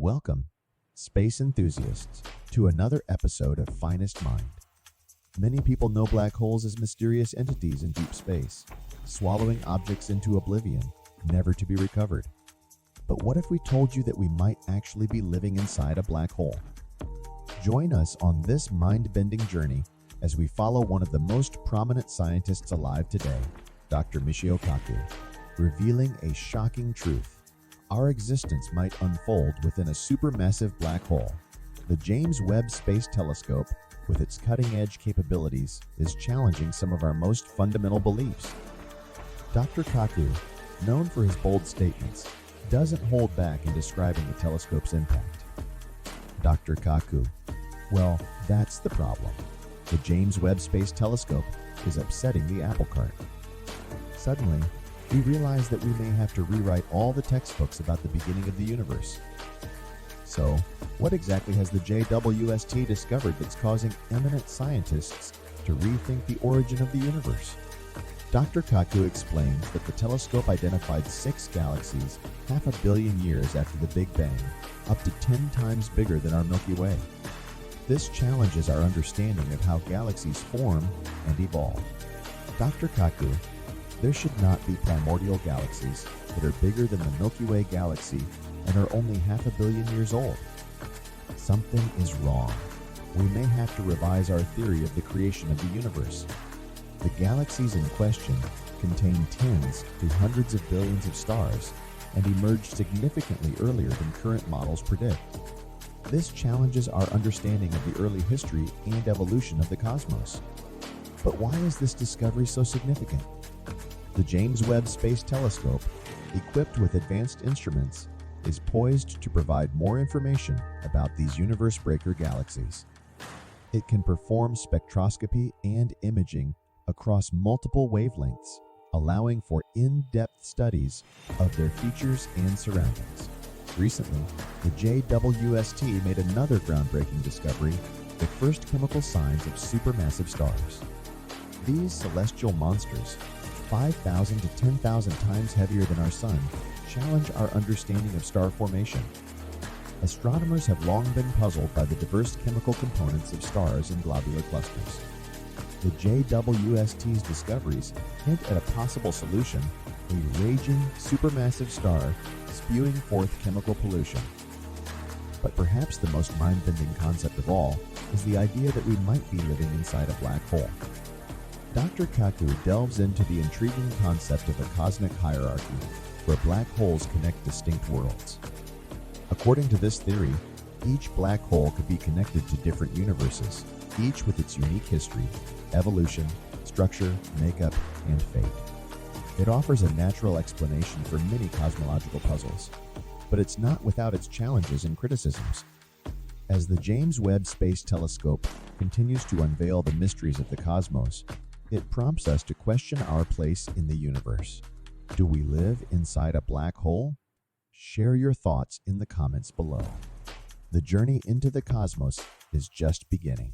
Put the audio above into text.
Welcome, space enthusiasts, to another episode of Finest Mind. Many people know black holes as mysterious entities in deep space, swallowing objects into oblivion, never to be recovered. But what if we told you that we might actually be living inside a black hole? Join us on this mind-bending journey as we follow one of the most prominent scientists alive today, Dr. Michio Kaku, revealing a shocking truth. Our existence might unfold within a supermassive black hole. The James Webb Space Telescope, with its cutting-edge capabilities, is challenging some of our most fundamental beliefs. Dr. Kaku, known for his bold statements, doesn't hold back in describing the telescope's impact. Dr. Kaku, well, that's the problem. The James Webb Space Telescope is upsetting the apple cart. Suddenly, we realize that we may have to rewrite all the textbooks about the beginning of the universe. So, what exactly has the JWST discovered that's causing eminent scientists to rethink the origin of the universe? Dr. Kaku explains that the telescope identified 6 galaxies 500 million years after the Big Bang, up to 10 times bigger than our Milky Way. This challenges our understanding of how galaxies form and evolve. Dr. Kaku, there should not be primordial galaxies that are bigger than the Milky Way galaxy and are only 500 million years old. Something is wrong. We may have to revise our theory of the creation of the universe. The galaxies in question contain tens to hundreds of billions of stars and emerged significantly earlier than current models predict. This challenges our understanding of the early history and evolution of the cosmos. But why is this discovery so significant? The James Webb Space Telescope, equipped with advanced instruments, is poised to provide more information about these universe-breaker galaxies. It can perform spectroscopy and imaging across multiple wavelengths, allowing for in-depth studies of their features and surroundings. Recently, the JWST made another groundbreaking discovery, the first chemical signs of supermassive stars. These celestial monsters, 5,000 to 10,000 times heavier than our Sun, challenge our understanding of star formation. Astronomers have long been puzzled by the diverse chemical components of stars in globular clusters. The JWST's discoveries hint at a possible solution, a raging supermassive star spewing forth chemical pollution. But perhaps the most mind-bending concept of all is the idea that we might be living inside a black hole. Dr. Kaku delves into the intriguing concept of a cosmic hierarchy where black holes connect distinct worlds. According to this theory, each black hole could be connected to different universes, each with its unique history, evolution, structure, makeup, and fate. It offers a natural explanation for many cosmological puzzles, but it's not without its challenges and criticisms. As the James Webb Space Telescope continues to unveil the mysteries of the cosmos, it prompts us to question our place in the universe. Do we live inside a black hole? Share your thoughts in the comments below. The journey into the cosmos is just beginning.